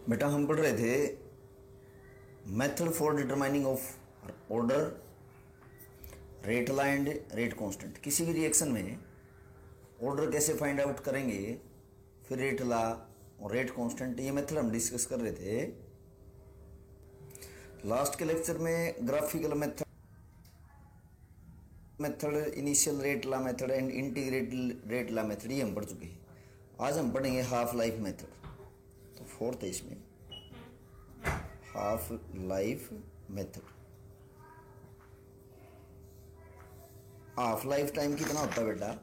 बेटा हम पढ़ रहे थे method for determining of order rate law and rate constant. किसी भी रिएक्शन में ऑर्डर कैसे फाइंड आउट करेंगे, फिर रेट ला और रेट कांस्टेंट, ये मेथड हम डिस्कस कर रहे थे। लास्ट के लेक्चर में graphical method initial rate law method and integrated rate law method ये हम पढ़ चुके हैं। आज हम पढ़ेंगे हाफ लाइफ मेथड। तो फोर्थ है इसमें half life method. Half life time कितना होता है बेटा?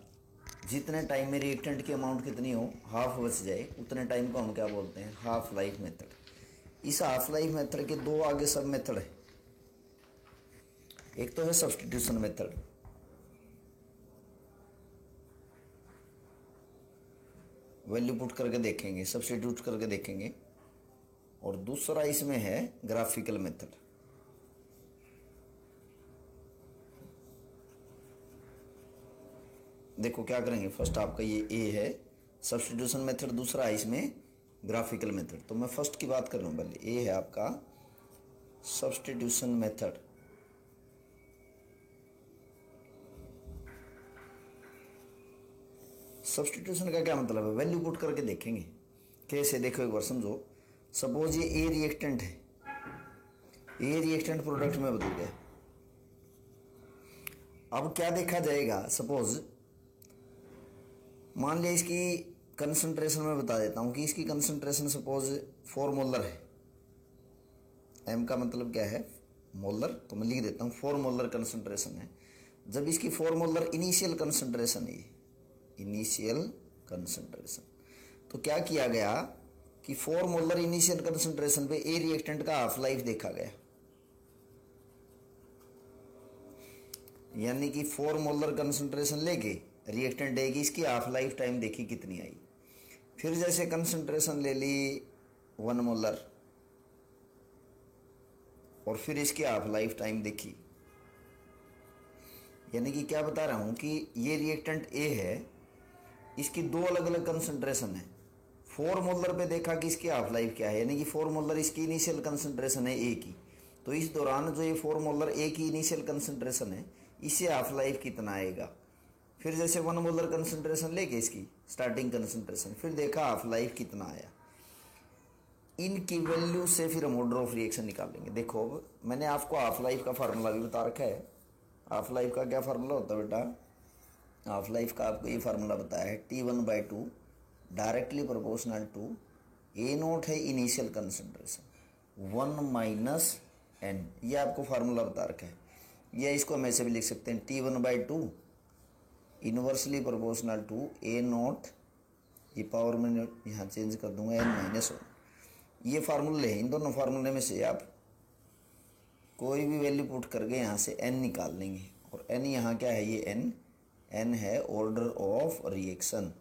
जितने टाइम में रिएक्टेंट की अमाउंट कितनी हो, हाफ बच जाए, उतने टाइम को हम क्या बोलते हैं? Half life method. इस हाफ लाइफ मेथड के दो आगे सब मेथड है। एक तो है सब्स्टिट्यूशन मेथड, वैल्यू पुट करके देखेंगे, सब्स्टिट्यूट करके देखेंगे, और दूसरा इसमें है ग्राफिकल मेथड। देखो क्या करेंगे, फर्स्ट आपका ये ए है सब्स्टिट्यूशन मेथड, दूसरा है इसमें ग्राफिकल मेथड। तो मैं फर्स्ट की बात कर रहा हूं, पहले ए है आपका सब्स्टिट्यूशन मेथड। सब्स्टिट्यूशन का क्या मतलब है? वैल्यू पुट करके देखेंगे। कैसे? देखो एक बार समझो। सपोज ये ए रिएक्टेंट है, ए रिएक्टेंट प्रोडक्ट में बदल गया। अब क्या देखा जाएगा? सपोज मान लिया इसकी कंसंट्रेशन में बता देता हूं कि इसकी कंसंट्रेशन सपोज 4 मोलर है। एम का मतलब क्या है? मोलर। तो मैं लिख देता हूं 4 मोलर कंसंट्रेशन है। जब इसकी 4 मोलर इनिशियल कंसंट्रेशन है, इनिशियल कंसंट्रेशन, तो क्या किया गया कि 4 मोलर इनिशियल कंसंट्रेशन पे ए रिएक्टेंट का हाफ लाइफ देखा गया। यानी कि 4 मोलर कंसंट्रेशन लेके रिएक्टेंट ए की इसकी हाफ लाइफ टाइम देखी कितनी आई। फिर जैसे कंसंट्रेशन ले ली 1 मोलर और फिर इसकी हाफ लाइफ टाइम देखी। यानी कि क्या बता रहा हूं कि ये रिएक्टेंट ए है, इसकी दो अलग अलग कंसंट्रेशन है। 4 मोलर पे देखा कि इसकी हाफ लाइफ क्या है, यानी कि 4 मोलर इसकी इनिशियल कंसंट्रेशन है ए की। तो इस दौरान जो ये 4 मोलर ए की इनिशियल कंसंट्रेशन है, इससे हाफ लाइफ कितना आएगा। फिर जैसे 1 मोलर कंसंट्रेशन लेके इसकी स्टार्टिंग कंसंट्रेशन, फिर देखा हाफ लाइफ कितना आया। इनकी वैल्यू से फिर हम ऑर्डर ऑफ रिएक्शन निकालेंगे। देखो मैंने आपको हाफ लाइफ का फार्मूला भी बता रखा है। हाफ लाइफ का क्या फार्मूला होता है बेटा? हाफ लाइफ का आपको ये फार्मूला बताया है, T1/2 directly proportional to a nought है इनिशियल कंसंट्रेशन 1 - n। ये आपको फार्मूला बता रखा है। या इसको हम ऐसे भी लिख सकते हैं T1/2 inversely proportional to a nought, ये पावर में यहाँ चेंज कर दूंगा n-1। ये फार्मूले हैं। इन दोनों फार्मूले में से आप कोई भी वैल्यू पुट करके यहाँ से n निकाल लेंगे। और n यहाँ क्या है? ये n है ऑर्डर ऑफ रिएक्शन।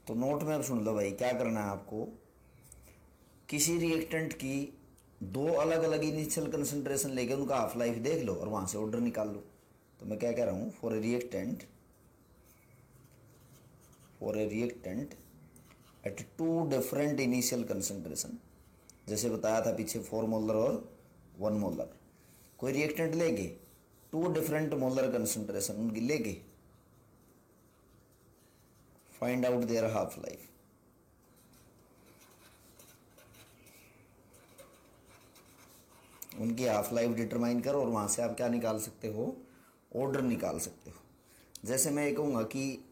तो नोट में अब सुन लो भाई, क्या करना है आपको? किसी रिएक्टेंट की दो अलग अलग इनिशियल कंसंट्रेशन लेके उनका हाफ लाइफ देख लो और वहां से ऑर्डर निकाल लो। तो मैं क्या कह रहा हूं, for a reactant eight 2 different initial concentration, जैसे बताया था पीछे 4 मोलर और 1 मोलर, कोई रिएक्टेंट लेके 2 डिफरेंट मोलर कंसंट्रेशन उनकी लेके find out their half life. उनकी हाफ लाइफ डिटरमाइन करो और वहां से आप क्या निकाल सकते हो? ऑर्डर निकाल सकते हो। जैसे मैं ये कहूँगा कि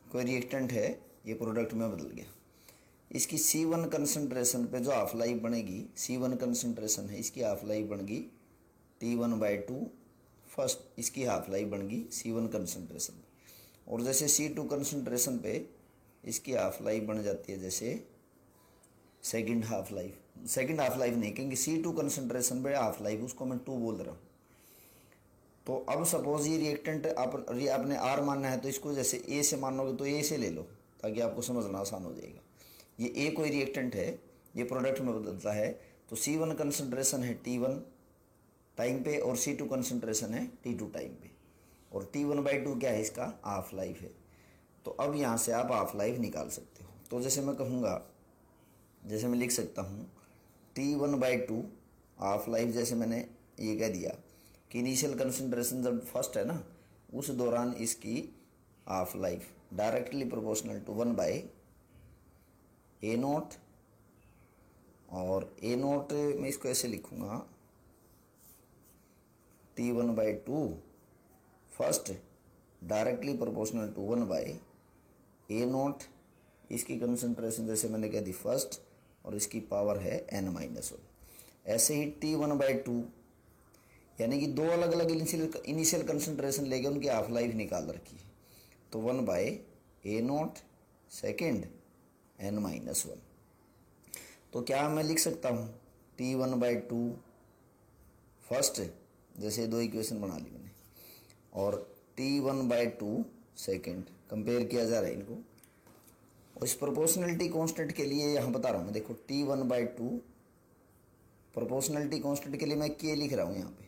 कोई रिएक्टेंट है, ये प्रोडक्ट में बदल गया, इसकी C1 कंसंट्रेशन पे जो हाफ लाइफ बनेगी, C1 कंसंट्रेशन है, इसकी हाफ लाइफ बनेगी T1/2 फर्स्ट, इसकी हाफ लाइफ बनेगी C1 कंसंट्रेशन। और जैसे C2 कंसंट्रेशन पे इसकी हाफ लाइफ बन जाती है जैसे सेकंड हाफ लाइफ नहीं, क्योंकि C2 कंसंट्रेशन पे हाफ लाइफ उसको मैं 2 बोल रहा हूँ। तो अब सपोज ये रिएक्टेंट आपने R मानना है, तो इसको जैसे A से मानोगे तो A से ले लो ताकि आपको समझना आसान हो जाएगा। ये A कोई रिएक्टेंट है, ये प्रोडक्ट में बदलता है, तो C1 कंसंट्रेशन है T1 टाइम पे और C2 कंसंट्रेशन है T2 टाइम पे, और T1/2 क्या है? इसका हाफ लाइफ है। तो अब यहाँ से आप हाफ लाइफ निकाल सकते हो। तो जैसे मैं कहूँगा, जैसे मैं लिख सकता हूँ T1/2 हाफ लाइफ, जैसे मैंने ये कह दिया कि इनिशियल कंसंट्रेशन जब फर्स्ट है ना, उस दौरान इसकी half life directly proportional to 1/A0, और A0 मैं इसको ऐसे लिखूँगा T1/2 first directly proportional to 1/A0, इसकी कंसंट्रेशन जैसे मैंने कह दी फर्स्ट, और इसकी पावर है n-1। ऐसे ही T1/2 यानी कि दो अलग अलग इनिशियल कंसंट्रेशन लेके उनकी हाफ लाइफ निकाल रखी है, तो 1/A0 सेकेंड n-1। तो क्या मैं लिख सकता हूँ T1/2 फर्स्ट, जैसे दो इक्वेशन बना ली मैंने, और T1/2 सेकेंड, कंपेयर किया जा रहा है इनको। और इस प्रोपोर्शनलिटी कांस्टेंट के लिए यहाँ बता रहा हूँ मैं, देखो T1/2 प्रोपोर्शनलिटी कांस्टेंट के लिए मैं K लिख रहा हूँ यहाँ पे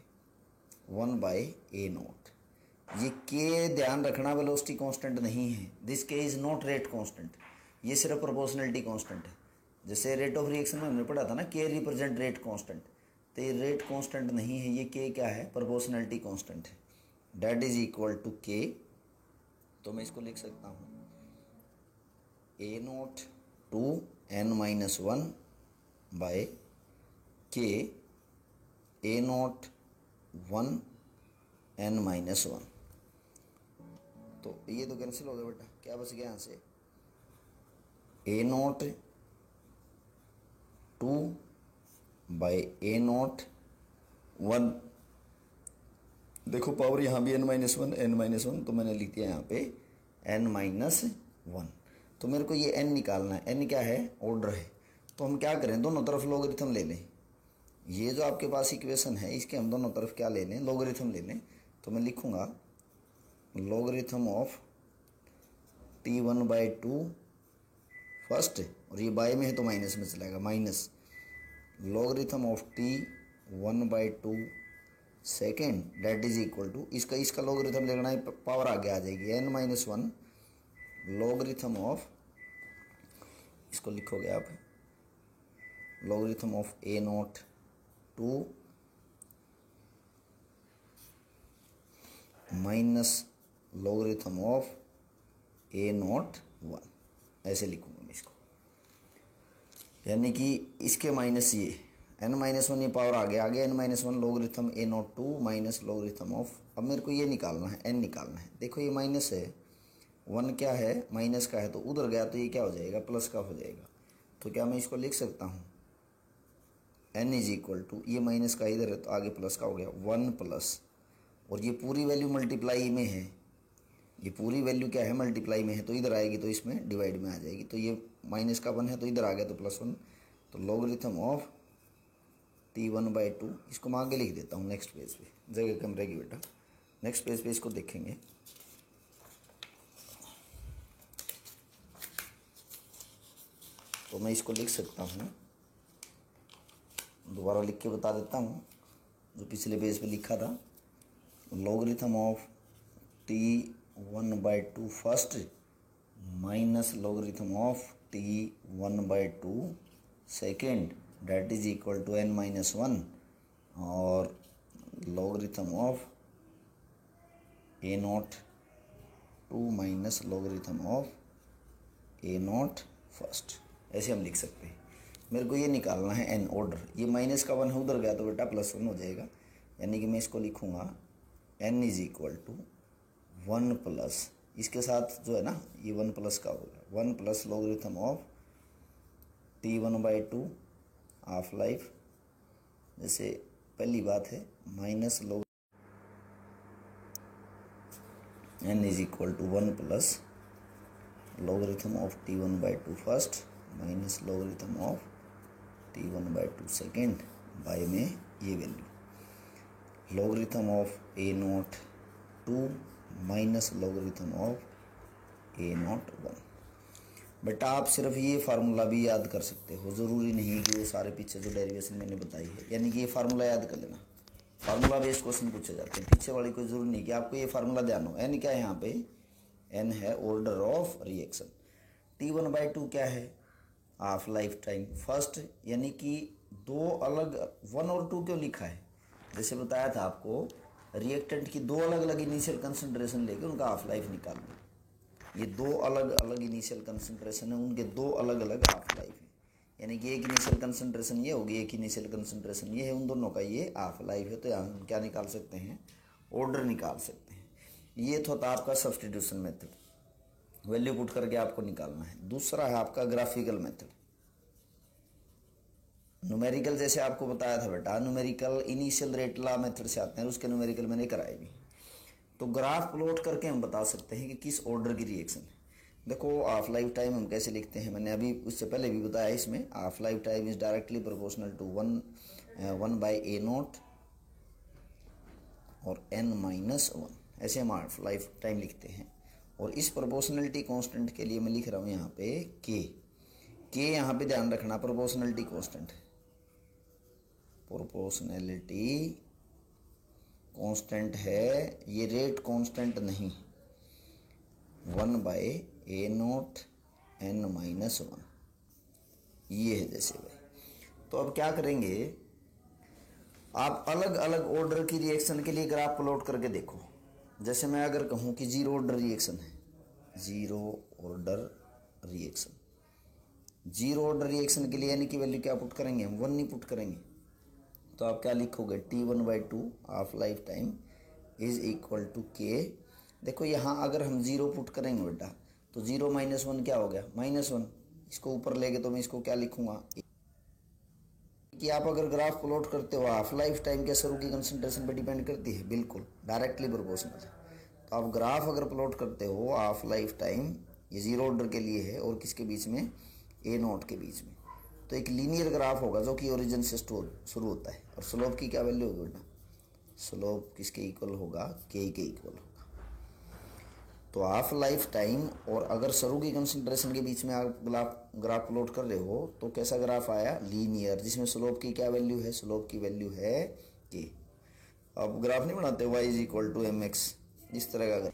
1/A0। ये K ध्यान रखना वेलोसिटी कांस्टेंट नहीं है, this K is not rate constant, ये सिर्फ प्रोपोर्शनलिटी कांस्टेंट है। जैसे रेट ऑफ रिएक्शन में हमने पढ़ा था ना, K रिप्रेजेंट रेट कांस्टेंट, तो ये रेट कांस्टेंट नहीं है, ये K क्या है, प्रोपोर्शनलिटी कांस्टेंट है, that is equal to K। तो मैं इसको लिख सकता हूँ A0 to n-1 bye K A0 1 n-1। तो ये तो कैंसिल हो गया बेटा, क्या बच गया यहाँ से, A0 2 बाय A0 1। देखो पावर यहाँ भी n-1 तो मैंने लिख दिया यहाँ पे n-1। तो मेरे को ये n निकालना है, n क्या है, ऑर्डर है। तो हम क्या करें, दोनों तरफ लॉगरिथम ले लें। ये जो आपके पास इक्वेशन है, इसके हम दोनों तरफ क्या ले लें, लॉगरिथम ले लें। तो मैं लिखूँगा लॉगरिथम ऑफ T1/2 फर्स्ट, और ये बाय में है तो माइनस में चलेगा, minus logarithm of T1/2 second, that is equal to, इसका लॉगरिथम लेना है, पावर आगे आ जाएगी n-1 लॉगरिथम ऑफ, इसको लिखोगे आप logarithm of A0 2 minus logarithm of A0 1, ऐसे लिखूंगा मैं इसको। यानी कि इसके माइनस ये n-1, ये पावर आगे n-1 logarithm A0 2 minus logarithm of, अब मेरे को ये निकालना है, n निकालना है। देखो ये माइनस है, 1 क्या है, माइनस का है, तो उधर गया तो ये क्या हो जाएगा, प्लस का हो जाएगा। तो क्या मैं इसको लिख सकता हूँ n इज इक्वल टू, ये माइनस का इधर है तो आगे प्लस का हो गया 1 प्लस, और ये पूरी वैल्यू मल्टीप्लाई में है, ये पूरी वैल्यू क्या है, मल्टीप्लाई में है, तो इधर आएगी तो इसमें डिवाइड में आ जाएगी। तो ये माइनस का 1 है तो इधर आ गया तो +1, तो लॉगरिथम ऑफ T1/2, इसको मैं आगे लिख देता हूँ नेक्स्ट पेज पे, जगह कम रहेगी बेटा, नेक्स्ट पेज पे इसको देखेंगे। तो मैं इसको लिख सकता हूँ, दोबारा लिख के बता देता हूँ जो पिछले पेज पे लिखा था, logarithm of T1/2 first minus logarithm of T1/2 second, that is equal to n-1, और logarithm of A0 2 minus logarithm of A0 first, ऐसे हम लिख सकते हैं। मेरे को ये निकालना है n ऑर्डर, ये माइनस का 1 है उधर गया तो बेटा +1 हो जाएगा, यानी कि मैं इसको लिखूँगा n is equal to 1 plus, इसके साथ जो है ना ये 1 प्लस का होगा, 1 plus logarithm of T1/2 half life, जैसे पहली बात है minus log n is equal to 1 plus logarithm of T1/2 first minus logarithm of T1/2 second, by में ये value logarithm of A0 2 minus logarithm of A0 1। बेटा आप सिर्फ ये फार्मूला भी याद कर सकते हो, ज़रूरी नहीं कि वो सारे पीछे जो डेरिवेशन मैंने बताई है, यानी कि ये फार्मूला याद कर लेना, फार्मूला बेस्ड क्वेश्चन पूछे जाते हैं, पीछे वाली कोई जरूरी नहीं कि आपको ये फार्मूला ध्यान हो। n क्या है यहाँ पे, n है ऑर्डर ऑफ रिएक्शन, T1/2 क्या है? हाफ लाइफ टाइम फर्स्ट, यानी कि दो अलग, 1 और 2 क्यों लिखा है? जैसे बताया था आपको, रिएक्टेंट की दो अलग अलग इनिशियल कंसंट्रेशन लेके उनका हाफ लाइफ निकालना। ये दो अलग अलग इनिशियल कंसंट्रेशन है, उनके दो अलग अलग हाफ लाइफ है। यानी कि एक इनिशियल कंसंट्रेशन ये होगी, एक इनिशियल कंसंट्रेशन ये है, उन दोनों का ये हाफ लाइफ है। तो यहाँ हम क्या निकाल सकते हैं? ऑर्डर निकाल सकते हैं। ये तो था आपका सब्स्टिट्यूशन मेथड, वैल्यू पुट करके आपको निकालना है। दूसरा है आपका ग्राफिकल मेथड। न्यूमेरिकल जैसे आपको बताया था बेटा, numerical initial rate law method से आते हैं, उसके न्यूमेरिकल मैंने कराए भी। तो ग्राफ प्लॉट करके हम बता सकते हैं कि किस ऑर्डर की रिएक्शन है। देखो हाफ लाइफ टाइम हम कैसे लिखते हैं, मैंने अभी उससे पहले भी बताया इसमें। Half life time is directly proportional to 1/A0 और n-1, ऐसे हम हाफ लाइफ टाइम लिखते हैं। और इस प्रोपोर्शनलिटी कांस्टेंट के लिए मैं लिख रहा हूँ यहाँ पे k यहाँ पे ध्यान रखना, प्रोपोर्शनलिटी कांस्टेंट, प्रोपोर्शनलिटी कांस्टेंट है, ये रेट कांस्टेंट नहीं। 1/A0 n-1 ये है जैसे भाई। तो अब क्या करेंगे, आप अलग अलग ऑर्डर की रिएक्शन के लिए ग्राफ प्लॉट करके देखो। जैसे मैं अगर कहूँ कि जीरो ऑर्डर रिएक्शन है, zero order reaction, zero order reaction के लिए यानी कि वैल्यू क्या पुट करेंगे हम? 1 नहीं पुट करेंगे। तो आप क्या लिखोगे? T1/2 half life time is equal to k। देखो यहाँ अगर हम जीरो पुट करेंगे बेटा, तो 0-1 क्या हो गया? -1। इसको ऊपर लेके तो मैं इसको क्या लिखूंगा कि आप अगर ग्राफ प्लॉट करते हो, हाफ लाइफ टाइम क्या शुरू की कंसंट्रेशन पे डिपेंड करती है? बिल्कुल, डायरेक्टली प्रोपोर्शनल है। तो आप ग्राफ अगर प्लॉट करते हो हाफ लाइफ टाइम, ये जीरो ऑर्डर के लिए है और किसके बीच में? A0 के बीच में। तो एक लीनियर ग्राफ होगा जो कि ओरिजिन से शुरू होता है। और स्लोप की क्या वैल्यू होगी बेटा? स्लोप किसके इक्वल होगा? k के इक्वल होगा। तो हाफ लाइफ टाइम और अगर शुरू की कंसंट्रेशन के बीच में आप ग्राफ प्लॉट कर रहे हो तो कैसा ग्राफ आया? लीनियर, जिसमें स्लोप की क्या वैल्यू है? स्लोप की वैल्यू है k। अब ग्राफ नहीं बनाते y=mx, इस तरह का अगर।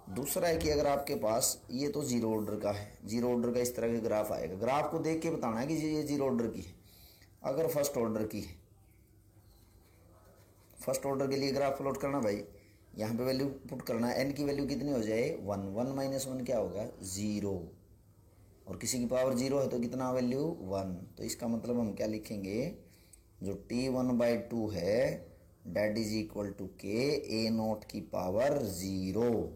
दूसरा है कि अगर आपके पास, ये तो जीरो ऑर्डर का है, जीरो ऑर्डर का इस तरह का ग्राफ आएगा। ग्राफ को देख के बताना है कि ये जीरो ऑर्डर की है। अगर फर्स्ट ऑर्डर की है, फर्स्ट ऑर्डर के लिए ग्राफ प्लॉट करना भाई, यहाँ पे वैल्यू पुट करना है। n की वैल्यू कितनी हो जाए? 1। 1 - 1 क्या होगा? 0। और किसी की पावर 0 है तो कितना वैल्यू? 1। तो इसका मतलब हम क्या लिखेंगे? जो T1/2 है that is equal to k A0 की पावर 0।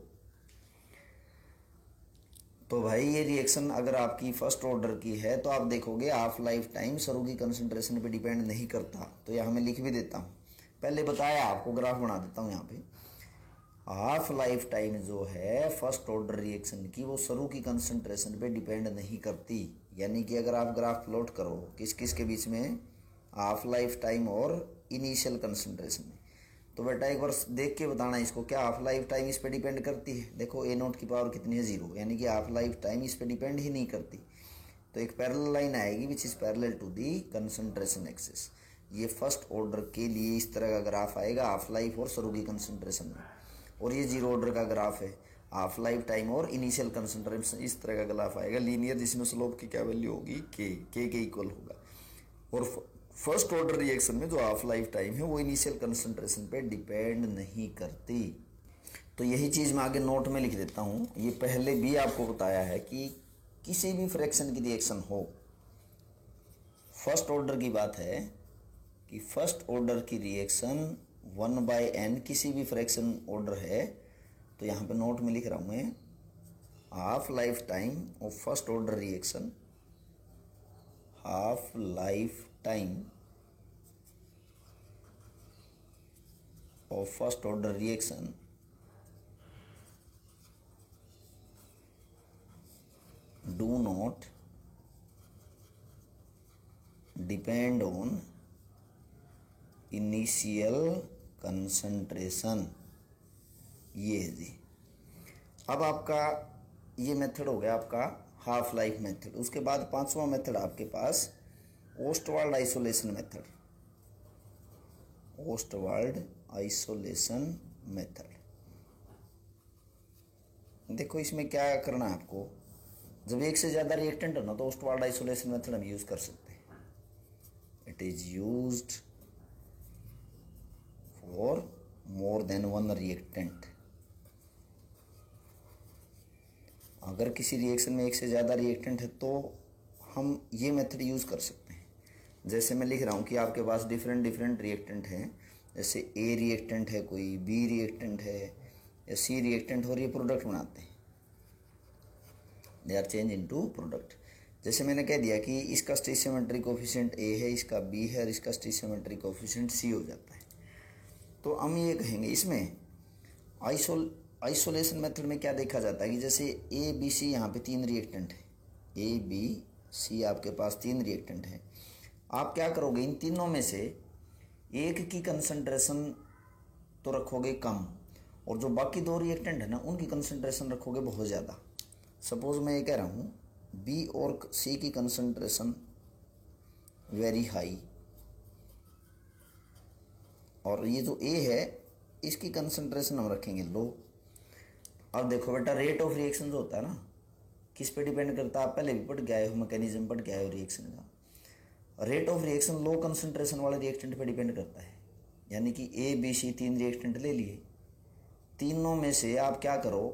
तो भाई ये रिएक्शन अगर आपकी फर्स्ट ऑर्डर की है तो आप देखोगे हाफ लाइफ टाइम शुरू की कंसंट्रेशन पे डिपेंड नहीं करता। तो यहाँ मैं लिख भी देता हूँ, पहले बताया आपको, ग्राफ बना देता हूँ यहाँ पे। हाफ लाइफ टाइम जो है फर्स्ट ऑर्डर रिएक्शन की, वो शुरू की कंसंट्रेशन पे डिपेंड नहीं करती। यानी कि अगर आप ग्राफ प्लॉट करो किस किस के बीच में? हाफ लाइफ टाइम और इनिशियल कंसंट्रेशन में, तो बेटा एक बार देख के बताना इसको, क्या हाफ लाइफ टाइम इस पे डिपेंड करती है? देखो A0 की पावर कितनी है? 0, यानी कि हाफ लाइफ टाइम इस पे डिपेंड ही नहीं करती। तो एक पैरेलल लाइन आएगी which is parallel to the concentration axis. ये फर्स्ट ऑर्डर के लिए इस तरह का ग्राफ आएगा हाफ लाइफ और शुरू की कंसंट्रेशन में। और ये जीरो ऑर्डर का ग्राफ है, हाफ लाइफ टाइम और इनिशियल कंसंट्रेशन, इस तरह का ग्राफ आएगा लीनियर, जिसमें स्लोप की क्या वैल्यू होगी? k के इक्वल होगा। और फर्स्ट ऑर्डर रिएक्शन में जो हाफ लाइफ टाइम है वो इनिशियल कंसंट्रेशन पे डिपेंड नहीं करती। तो यही चीज़ मैं आगे नोट में लिख देता हूँ। ये पहले भी आपको बताया है कि किसी भी फ्रैक्शन की रिएक्शन हो, फर्स्ट ऑर्डर की बात है कि फर्स्ट ऑर्डर की रिएक्शन 1/n किसी भी फ्रैक्शन ऑर्डर है, तो यहाँ पे नोट में लिख रहा हूँ मैं, half life time of first order reaction, half life time of first order reaction do not depend on initial concentration। ये है जी। अब आपका ये मेथड हो गया आपका हाफ लाइफ मेथड। उसके बाद पांचवा मेथड आपके पास Ostwald isolation method, Ostwald isolation method. देखो इसमें क्या करना है आपको, जब एक से ज़्यादा रिएक्टेंट हो ना तो ओस्टवाल्ड आइसोलेशन मेथड हम यूज़ कर सकते हैं। It is used for more than one reactant. अगर किसी रिएक्शन में एक से ज़्यादा रिएक्टेंट है तो हम ये मेथड यूज़ कर सकते हैं। जैसे मैं लिख रहा हूँ कि आपके पास डिफरेंट डिफरेंट रिएक्टेंट हैं, जैसे ए रिएक्टेंट है, कोई बी रिएक्टेंट है या सी रिएक्टेंट, और ये प्रोडक्ट बनाते हैं, they are change into product. जैसे मैंने कह दिया कि इसका स्टोइचियोमेट्री कोफिशिएंट ए है, इसका बी है और इसका स्टोइचियोमेट्री कोफिशिएंट सी हो जाता है। तो हम ये कहेंगे इसमें आइसोलेशन मेथड में क्या देखा जाता है कि जैसे ए बी सी यहाँ पे 3 रिएक्टेंट है, ए बी सी आपके पास 3 रिएक्टेंट है। आप क्या करोगे, इन तीनों में से एक की कंसंट्रेशन तो रखोगे कम और जो बाकी 2 रिएक्टेंट है ना उनकी कंसंट्रेशन रखोगे बहुत ज़्यादा। सपोज मैं ये कह रहा हूँ बी और सी की कंसंट्रेशन वेरी हाई और ये जो ए है इसकी कंसंट्रेशन हम रखेंगे लो। अब देखो बेटा, रेट ऑफ रिएक्शन जो होता है ना किस पे डिपेंड करता है, आप पहले भी पढ़ के आए हो, मैकेनिज्म पढ़ के आए हो रिएक्शन का। Rate of reaction low concentration वाले रिएक्टेंट पे डिपेंड करता है। यानी कि ए बी सी 3 रिएक्टेंट ले लिए, तीनों में से आप क्या करो,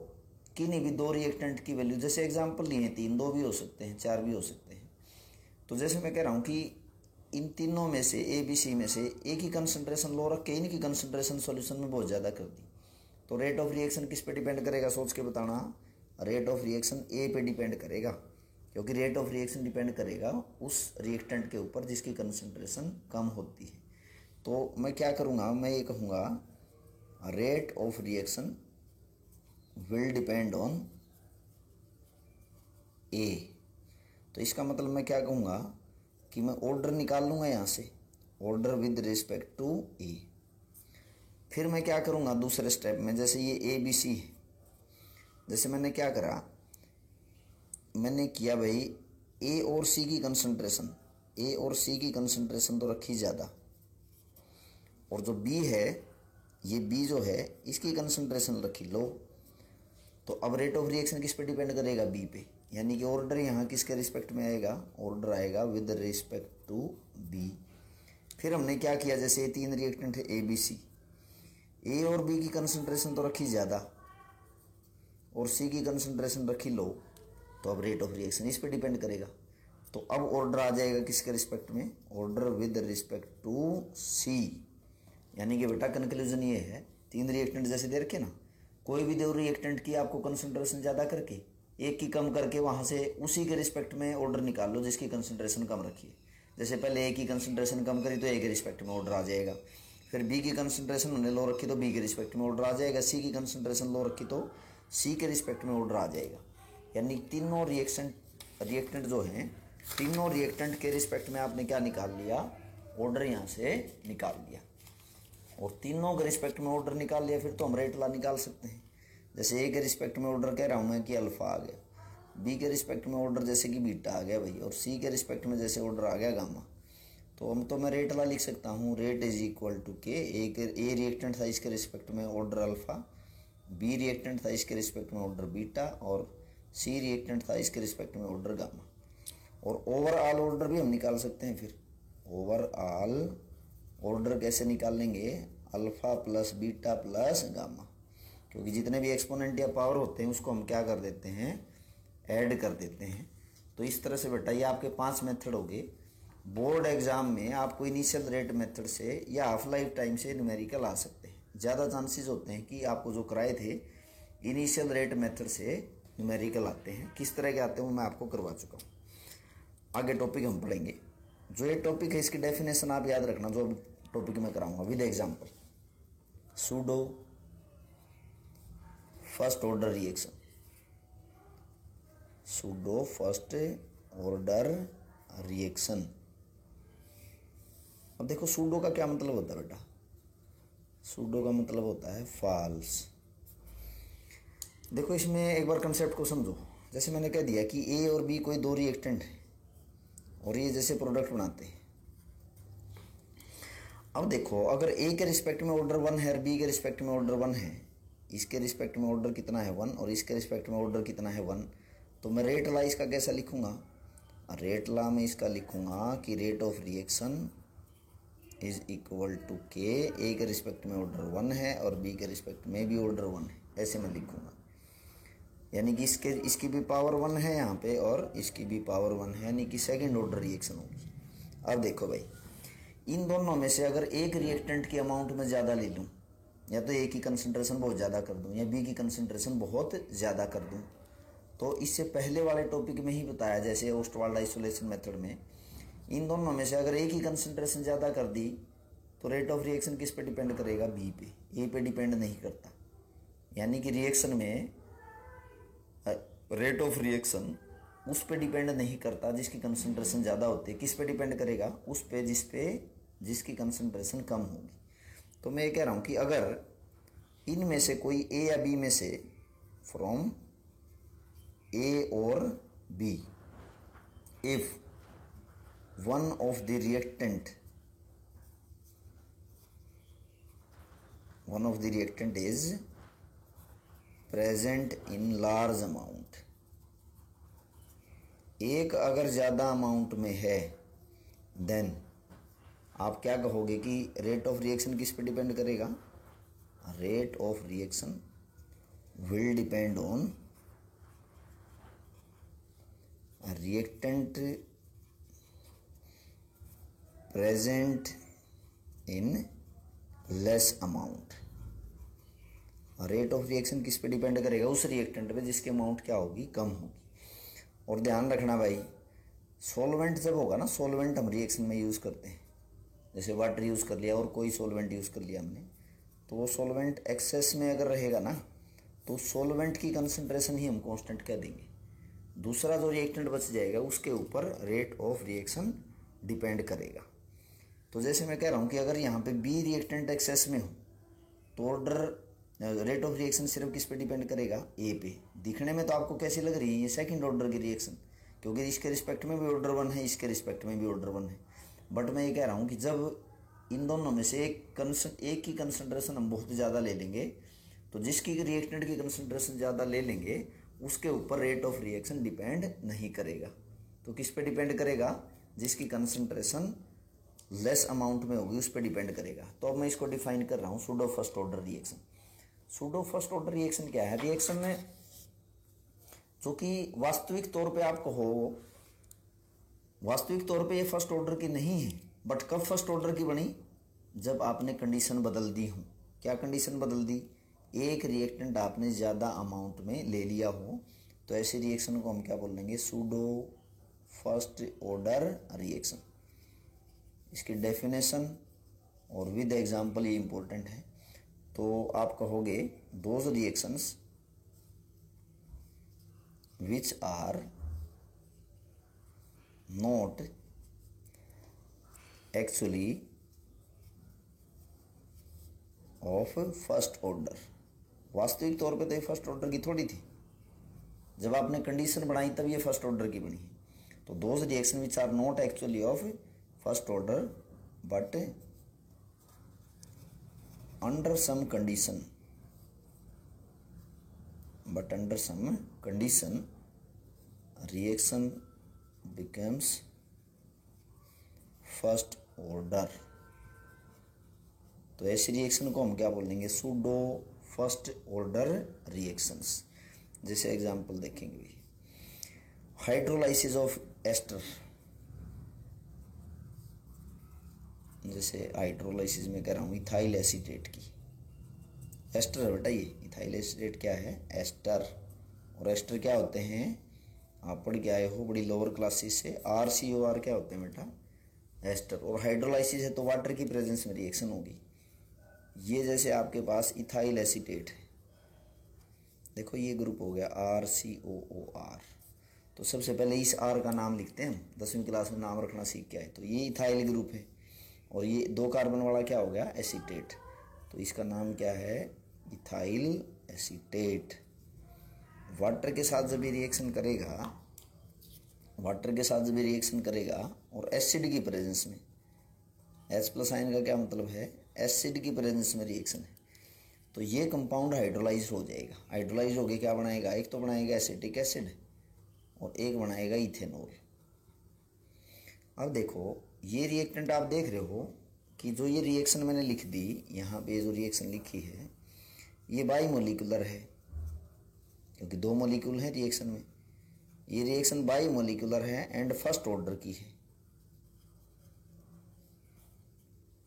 किन्हीं भी 2 रिएक्टेंट की वैल्यू, जैसे एग्जांपल लिए 3, 2 भी हो सकते हैं, 4 भी हो सकते हैं। तो जैसे मैं कह रहा हूँ कि इन तीनों में से ए बी सी में से एक ही कंसंट्रेशन लो रख के इनकी कंसंट्रेशन सॉल्यूशन में बहुत ज़्यादा कर दी, तो रेट ऑफ रिएक्शन किस पे डिपेंड करेगा, सोच के बताना। रेट ऑफ रिएक्शन ए पे डिपेंड करेगा, क्योंकि रेट ऑफ रिएक्शन डिपेंड करेगा उस रिएक्टेंट के ऊपर जिसकी कंसंट्रेशन कम होती है। तो मैं क्या करूँगा, मैं ये कहूँगा rate of reaction will depend on A. तो इसका मतलब मैं क्या कहूँगा कि मैं ऑर्डर निकाल लूँगा यहाँ से, ऑर्डर विद रिस्पेक्ट टू ए। फिर मैं क्या करूँगा दूसरे स्टेप में, जैसे ये ए बी सी है, जैसे मैंने क्या करा, मैंने किया भाई ए और सी की कंसंट्रेशन, ए और सी की कंसंट्रेशन तो रखी ज़्यादा, और जो बी है, ये बी जो है इसकी कंसंट्रेशन रखी लो। तो अब रेट ऑफ रिएक्शन किस पे डिपेंड करेगा, बी पे। यानी कि ऑर्डर यहाँ किसके रिस्पेक्ट में आएगा, ऑर्डर आएगा विद रिस्पेक्ट टू बी। फिर हमने क्या किया, जैसे ये 3 रिएक्टेंट है ए बी सी, ए और बी की कंसंट्रेशन तो रखी ज़्यादा और सी की कंसंट्रेशन रखी लो, तो अब रेट ऑफ रिएक्शन इस पे डिपेंड करेगा। तो अब ऑर्डर आ जाएगा किसके रिस्पेक्ट में, ऑर्डर विद रिस्पेक्ट टू सी। यानी कि बेटा कंक्लूजन ये है, 3 रिएक्टेंट जैसे दे रखे ना, कोई भी 2 रिएक्टेंट की आपको कंसंट्रेशन ज़्यादा करके एक की कम करके वहाँ से उसी के रिस्पेक्ट में ऑर्डर निकाल लो जिसकी कंसंट्रेशन कम रखी है। जैसे पहले ए की कंसंट्रेशन कम करी तो ए के रिस्पेक्ट में ऑर्डर आ जाएगा, फिर बी की कंसंट्रेशन हमने लो रखी तो बी के रिस्पेक्ट में ऑर्डर आ जाएगा, सी की कंसंट्रेशन लो रखी तो सी के रिस्पेक्ट में ऑर्डर आ जाएगा। यानी तीनों रिएक्टेंट जो हैं, तीनों रिएक्टेंट के रिस्पेक्ट में आपने क्या निकाल लिया, ऑर्डर यहाँ से निकाल लिया, और तीनों के रिस्पेक्ट में ऑर्डर निकाल लिया। फिर तो हम रेट ला निकाल सकते हैं। जैसे ए के रिस्पेक्ट में ऑर्डर कह रहा हूँ मैं कि अल्फ़ा आ गया, बी के रिस्पेक्ट में ऑर्डर जैसे कि बीटा आ गया भाई, और सी के रिस्पेक्ट में जैसे ऑर्डर आ गया गामा। तो हम तो मैं रेट ला लिख सकता हूँ, rate is equal to k, A reactant था इसके रिस्पेक्ट में ऑर्डर अल्फ़ा, बी रिएक्टेंट था इसके रिस्पेक्ट में ऑर्डर बीटा, और सी रिएक्टेंट था इसके रिस्पेक्ट में ऑर्डर गामा। और ओवरऑल ऑर्डर भी हम निकाल सकते हैं। फिर ओवरऑल ऑर्डर कैसे निकाल लेंगे, alpha plus beta plus gamma, क्योंकि जितने भी एक्सपोनेंट या पावर होते हैं उसको हम क्या कर देते हैं, ऐड कर देते हैं। तो इस तरह से बेटा ये आपके 5 मेथड हो गए। बोर्ड एग्जाम में आपको इनिशियल रेट मेथड से या हाफ लाइफ टाइम से न्यूमेरिकल आ सकते हैं। ज़्यादा चांसेस होते हैं कि आपको जो कराए थे इनिशियल रेट मेथड से न्यूमेरिकल आते हैं। किस तरह के आते हैं वो मैं आपको करवा चुका हूँ। आगे टॉपिक हम पढ़ेंगे। जो ये टॉपिक है इसकी डेफिनेशन आप याद रखना, जो टॉपिक मैं कराऊंगा with example. Pseudo first order reaction, pseudo first order reaction. अब देखो सूडो का क्या मतलब होता है बेटा, सूडो का मतलब होता है फॉल्स। देखो इसमें एक बार कंसेप्ट को समझो। जैसे मैंने कह दिया कि ए और बी कोई 2 रिएक्टेंट है और ये जैसे प्रोडक्ट बनाते हैं। अब देखो अगर ए के रिस्पेक्ट में ऑर्डर 1 है और बी के रिस्पेक्ट में ऑर्डर 1 है, इसके रिस्पेक्ट में ऑर्डर कितना है 1 और इसके रिस्पेक्ट में ऑर्डर कितना है 1, तो मैं रेट ला इसका कैसा लिखूंगा, रेट ला में इसका लिखूंगा कि rate of reaction is equal to k, A के रिस्पेक्ट में ऑर्डर 1 है और बी के रिस्पेक्ट में भी ऑर्डर 1 है, ऐसे मैं लिखूंगा। यानी कि इसकी भी पावर 1 है यहाँ पे और इसकी भी पावर 1 है, यानी कि सेकंड ऑर्डर रिएक्शन होगी। अब देखो भाई, इन दोनों में से अगर एक रिएक्टेंट की अमाउंट में ज़्यादा ले लूँ, या तो ए की कंसंट्रेशन बहुत ज़्यादा कर दूँ या बी की कंसंट्रेशन बहुत ज़्यादा कर दूँ, तो इससे पहले वाले टॉपिक में ही बताया, जैसे ओस्टवाल्ड आइसोलेशन मेथड में, इन दोनों में से अगर ए की कंसंट्रेशन ज़्यादा कर दी तो रेट ऑफ रिएक्शन किस पे डिपेंड करेगा, बी पे, ए पे डिपेंड नहीं करता। यानी कि रिएक्शन में रेट ऑफ रिएक्शन उस पे डिपेंड नहीं करता जिसकी कंसंट्रेशन ज़्यादा होती है, किस पे डिपेंड करेगा, उस पे जिसकी कंसंट्रेशन कम होगी। तो मैं ये कह रहा हूँ कि अगर इनमें से कोई ए या बी में से, फ्रॉम ए और B, if one of the reactant is present in large amount, एक अगर ज़्यादा अमाउंट में है, देन आप क्या कहोगे कि रेट ऑफ रिएक्शन किस पे डिपेंड करेगा, rate of reaction will depend on reactant present in less amount. Rate of reaction किस पे डिपेंड करेगा, उस रिएक्टेंट पे जिसकी अमाउंट क्या होगी, कम होगी। और ध्यान रखना भाई, सॉल्वेंट जब होगा ना, सॉल्वेंट हम रिएक्शन में यूज़ करते हैं, जैसे वाटर यूज़ कर लिया और कोई सॉल्वेंट यूज़ कर लिया हमने, तो वो सॉल्वेंट एक्सेस में अगर रहेगा ना, तो सॉल्वेंट की कंसंट्रेशन ही हम कांस्टेंट कह देंगे, दूसरा जो रिएक्टेंट बच जाएगा उसके ऊपर रेट ऑफ रिएक्शन डिपेंड करेगा। तो जैसे मैं कह रहा हूँ कि अगर यहाँ पे बी रिएक्टेंट एक्सेस में हो तो ऑर्डर रेट ऑफ रिएक्शन सिर्फ किस पे डिपेंड करेगा, ए पे। दिखने में तो आपको कैसी लग रही है, ये सेकंड ऑर्डर की रिएक्शन, क्योंकि इसके रिस्पेक्ट में भी ऑर्डर 1 है, इसके रिस्पेक्ट में भी ऑर्डर 1 है। बट मैं ये कह रहा हूँ कि जब इन दोनों में से एक की कंसंट्रेशन हम बहुत ज़्यादा ले लेंगे, तो जिसकी रिएक्टेंट की कंसंट्रेशन ज़्यादा ले लेंगे उसके ऊपर रेट ऑफ रिएक्शन डिपेंड नहीं करेगा। तो किस पे डिपेंड करेगा, जिसकी कंसंट्रेशन लेस अमाउंट में होगी उस पर डिपेंड करेगा। तो अब मैं इसको डिफाइन कर रहा हूँ, pseudo first order reaction. Pseudo first order reaction क्या है, रिएक्शन में जो कि वास्तविक तौर पे आपको हो, वास्तविक तौर पे ये फर्स्ट ऑर्डर की नहीं है, बट कब फर्स्ट ऑर्डर की बनी, जब आपने कंडीशन बदल दी हो। क्या कंडीशन बदल दी, एक रिएक्टेंट आपने ज़्यादा अमाउंट में ले लिया हो, तो ऐसी रिएक्शन को हम क्या बोल लेंगे, सूडो फर्स्ट ऑर्डर रिएक्शन। इसकी डेफिनेशन और विद एग्जाम्पल ये इम्पोर्टेंट है। तो आप कहोगे those reactions which are not actually of first order, वास्तविक तौर पे तो ये फर्स्ट ऑर्डर की थोड़ी थी, जब आपने कंडीशन बनाई तब ये फर्स्ट ऑर्डर की बनी। तो those reaction which are not actually of first order but under some condition reaction becomes first order। तो ऐसी रिएक्शन को हम क्या बोलेंगे, सूडो फर्स्ट ऑर्डर रिएक्शंस। जैसे एग्जांपल देखेंगे, हाइड्रोलाइसिस ऑफ एस्टर, जैसे हाइड्रोलाइसिस में कह रहा हूँ इथाइल एसीटेट की, एस्टर है बेटा, ये इथाइल एसीटेट क्या है, एस्टर। और एस्टर क्या होते हैं, आप पढ़ के आए हो बड़ी लोअर क्लासेस से, RCOR क्या होते हैं बेटा, एस्टर। और हाइड्रोलाइसिस है तो वाटर की प्रेजेंस में रिएक्शन होगी। ये जैसे आपके पास इथाइल एसीटेट है, देखो ये ग्रुप हो गया RCOOR। तो सबसे पहले इस R का नाम लिखते हैं, 10वीं क्लास में नाम रखना सीख के आए। तो ये इथाइल ग्रुप है और ये 2 कार्बन वाला क्या हो गया, एसीटेट। तो इसका नाम क्या है, इथाइल एसीटेट। वाटर के साथ जब भी रिएक्शन करेगा, और एसिड की प्रेजेंस में, H+ आयन का क्या मतलब है, एसिड की प्रेजेंस में रिएक्शन है, तो ये कंपाउंड हाइड्रोलाइज हो जाएगा। हाइड्रोलाइज होके क्या बनाएगा, एक तो बनाएगा एसिटिक एसिड और एक बनाएगा इथेनॉल। अब देखो ये रिएक्टेंट आप देख रहे हो कि जो ये रिएक्शन मैंने लिख दी, यहाँ पे जो रिएक्शन लिखी है ये बाई मोलिकुलर है, क्योंकि दो मोलिक्यूल हैं रिएक्शन में। ये रिएक्शन बाई मोलिकुलर है एंड फर्स्ट ऑर्डर की है।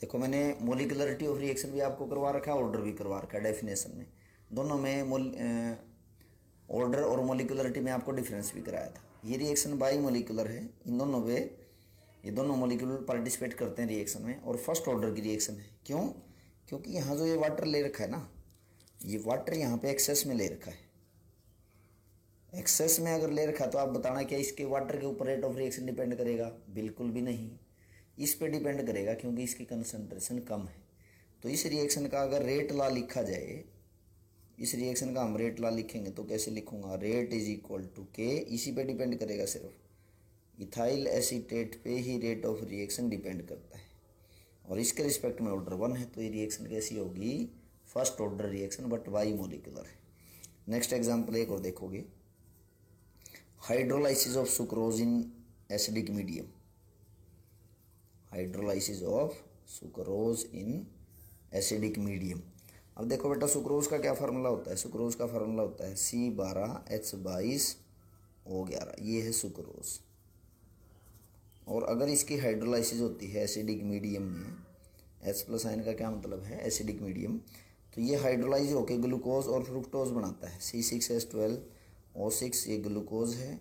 देखो मैंने मोलिकुलरिटी ऑफ रिएक्शन भी आपको करवा रखा है, ऑर्डर भी करवा रखा है डेफिनेशन में। दोनों में ऑर्डर और मोलिकुलरिटी में आपको डिफरेंस भी कराया था। ये रिएक्शन बाई मोलिकुलर है, इन दोनों पे ये दोनों मोलिक्यूल पार्टिसिपेट करते हैं रिएक्शन में, और फर्स्ट ऑर्डर की रिएक्शन है। क्यों? क्योंकि यहाँ जो ये वाटर ले रखा है ना, ये वाटर यहाँ पे एक्सेस में ले रखा है। एक्सेस में अगर ले रखा तो आप बताना क्या इसके वाटर के ऊपर रेट ऑफ रिएक्शन डिपेंड करेगा? बिल्कुल भी नहीं, इस पे डिपेंड करेगा, क्योंकि इसकी कंसंट्रेशन कम है। तो इस रिएक्शन का अगर रेट लॉ लिखा जाए, इस रिएक्शन का हम रेट लॉ लिखेंगे तो कैसे लिखूंगा? रेट इज इक्वल टू के, इसी पे डिपेंड करेगा, सिर्फ इथाइल एसीटेट पे ही रेट ऑफ रिएक्शन डिपेंड करता है, और इसके रिस्पेक्ट में ऑर्डर 1 है, तो ये रिएक्शन कैसी होगी? First order reaction, but by molecular है। नेक्स्ट एग्जांपल एक और देखोगे, hydrolysis of sucrose in acidic medium. Hydrolysis of sucrose in acidic medium. अब देखो बेटा, सुक्रोज का क्या फार्मूला होता है? सुक्रोज का फार्मूला होता है C12H22O11, ये है सुक्रोज। और अगर इसकी हाइड्रोलाइसिस होती है एसिडिक मीडियम में, H+ आयन का क्या मतलब है? एसिडिक मीडियम, तो ये हाइड्रोलाइज होकर ग्लूकोज और फ्रुक्टोज बनाता है। C6H12O6 ये ग्लूकोज है,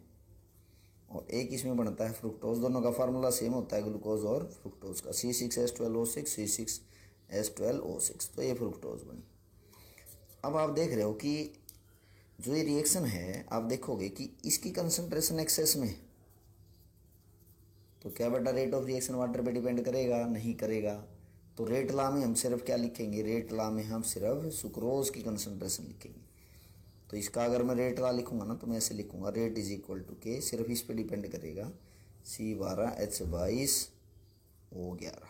और एक इसमें बनता है फ्रुक्टोज। दोनों का फार्मूला सेम होता है ग्लूकोज और फ्रुक्टोज का, C6H12O6 C6H12O6, तो ये फ्रुक्टोज बनी। अब आप देख रहे हो कि जो ये रिएक्शन है, आप देखोगे कि इसकी कंसंट्रेशन एक्सेस में, तो क्या बेटा रेट ऑफ रिएक्शन वाटर पे डिपेंड करेगा? नहीं करेगा। तो रेट लॉ में हम सिर्फ क्या लिखेंगे? रेट लॉ में हम सिर्फ सुक्रोज की कंसंट्रेशन लिखेंगे। तो इसका अगर मैं रेट लॉ लिखूंगा ना, तो मैं ऐसे लिखूंगा, रेट इज इक्वल टू के, सिर्फ इस पे डिपेंड करेगा C12H22O11।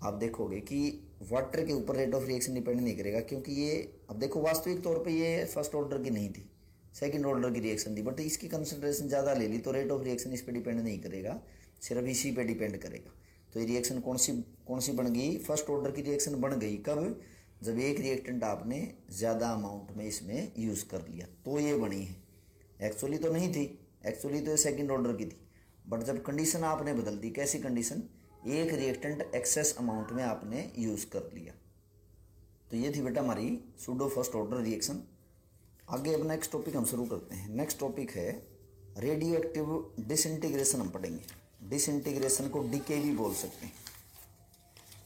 आप देखोगे कि वाटर के ऊपर रेट ऑफ रिएक्शन डिपेंड नहीं करेगा, क्योंकि ये, अब देखो वास्तविक तौर पे ये फर्स्ट ऑर्डर की नहीं थी, सेकंड ऑर्डर की रिएक्शन थी, बट इसकी कंसंट्रेशन ज़्यादा ले ली, तो रेट ऑफ रिएक्शन इस पे डिपेंड नहीं करेगा, सिर्फ इसी पे डिपेंड करेगा। तो ये रिएक्शन कौन सी बन गई? फर्स्ट ऑर्डर की रिएक्शन बन गई। कब? जब एक रिएक्टेंट आपने ज़्यादा अमाउंट में इसमें यूज़ कर लिया, तो ये बनी है। एक्चुअली तो नहीं थी, एक्चुअली तो ये सेकेंड ऑर्डर की थी, बट जब कंडीशन आपने बदल दी। कैसी कंडीशन? एक रिएक्टेंट एक्सेस अमाउंट में आपने यूज़ कर लिया। तो ये थी बेटा हमारी सूडो फर्स्ट ऑर्डर रिएक्शन। आगे अब नेक्स्ट टॉपिक हम शुरू करते हैं। नेक्स्ट टॉपिक है रेडियो एक्टिव डिसइंटीग्रेशन। हम पढ़ेंगे, डिसइंटीग्रेशन को डीके भी बोल सकते हैं।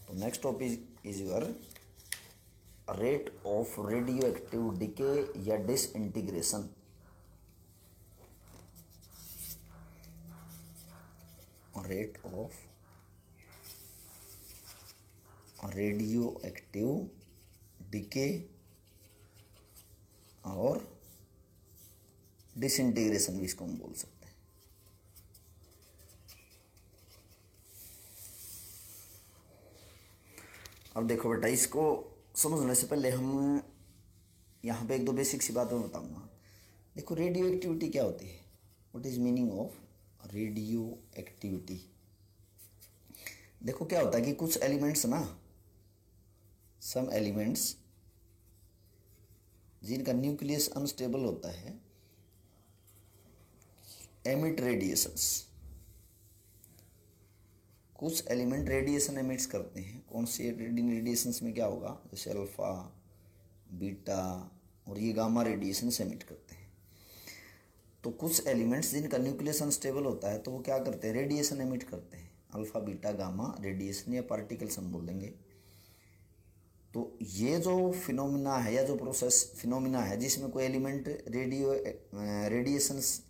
तो next topic is your rate of radio active decay या disintegration. Rate of radio active decay और डिसइंटीग्रेशन भी इसको हम बोल सकते हैं। अब देखो बेटा, इसको समझने से पहले हम यहाँ पे एक दो बेसिक सी बातें बताऊंगा। देखो रेडियो एक्टिविटी क्या होती है? What is meaning of radio activity? देखो क्या होता है कि कुछ एलिमेंट्स ना, सम एलिमेंट्स जिनका न्यूक्लियस अनस्टेबल होता है, एमिट रेडिएशंस। कुछ एलिमेंट रेडिएशन एमिट्स करते हैं। कौन से रेडिएशंस में क्या होगा? जैसे अल्फा, बीटा और ये गामा रेडिएशंस एमिट करते हैं। तो कुछ एलिमेंट्स जिनका न्यूक्लियस अनस्टेबल होता है, तो वो क्या करते हैं? रेडिएशन एमिट करते हैं, अल्फा बीटा गामा रेडिएशन या पार्टिकल्स हम बोल देंगे। तो ये जो फिनोमिना है या जो प्रोसेस फिनोमिना है जिसमें कोई एलिमेंट रेडिएशंस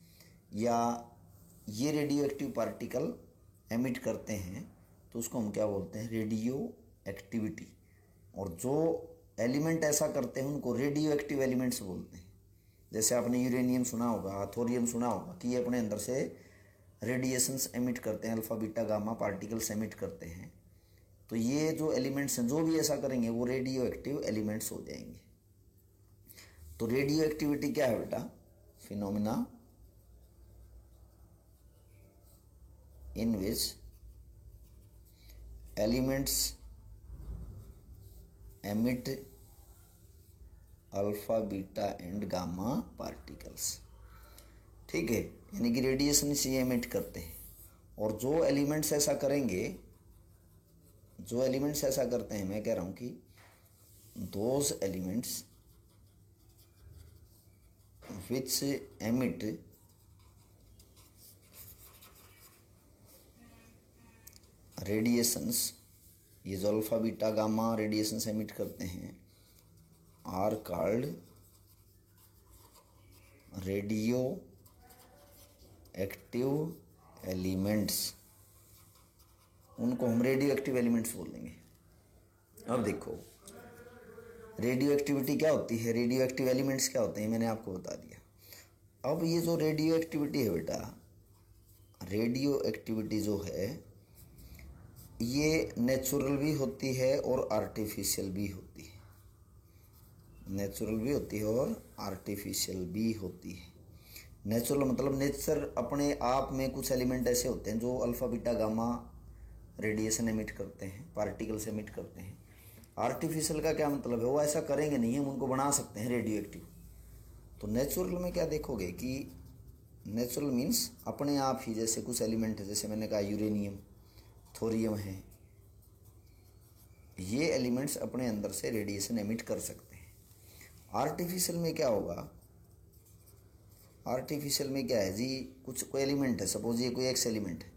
या ये रेडियो एक्टिव पार्टिकल एमिट करते हैं, तो उसको हम क्या बोलते हैं? Radio activity. और जो एलिमेंट ऐसा करते हैं उनको रेडियो एक्टिव एलिमेंट्स बोलते हैं। जैसे आपने यूरेनियम सुना होगा, थोरियम सुना होगा कि ये अपने अंदर से रेडिएशंस एमिट करते हैं, alpha beta gamma particles emit करते हैं। तो ये जो एलिमेंट्स हैं जो भी ऐसा करेंगे वो रेडियो एक्टिव एलिमेंट्स हो जाएंगे। तो रेडियो एक्टिविटी क्या है बेटा? Phenomena in which elements emit alpha beta and gamma particles. ठीक है, यानी कि रेडिएशन से एमिट करते हैं। और जो एलिमेंट्स ऐसा करेंगे, जो एलिमेंट्स ऐसा करते हैं, मैं कह रहा हूं कि those elements which emit radiations, ये जो alpha beta gamma radiations emit करते हैं, are called radio active elements. उनको हम रेडियो एक्टिव एलिमेंट्स बोलेंगे। अब देखो रेडियो एक्टिविटी क्या होती है, रेडियो एक्टिव एलिमेंट्स क्या होते हैं, मैंने आपको बता दिया। अब ये जो रेडियो एक्टिविटी है बेटा, रेडियो एक्टिविटी जो है ये नेचुरल भी होती है और आर्टिफिशियल भी होती है। नेचुरल भी होती है और आर्टिफिशियल भी होती है। नेचुरल मतलब नेचर अपने आप में कुछ एलिमेंट ऐसे होते हैं जो alpha beta gamma radiation emit करते हैं, पार्टिकल्स एमिट करते हैं। आर्टिफिशियल का क्या मतलब है, वो ऐसा करेंगे नहीं, हम उनको बना सकते हैं रेडियो एक्टिव। तो नेचुरल में क्या देखोगे कि नेचुरल मीन्स अपने आप ही, जैसे कुछ एलिमेंट है, जैसे मैंने कहा यूरेनियम, थोरियम है, ये एलिमेंट्स अपने अंदर से रेडिएशन एमिट कर सकते हैं। आर्टिफिशियल में क्या होगा, आर्टिफिशियल में क्या है जी, कुछ कोई एलिमेंट है, सपोज ये कोई एक्स एलिमेंट है,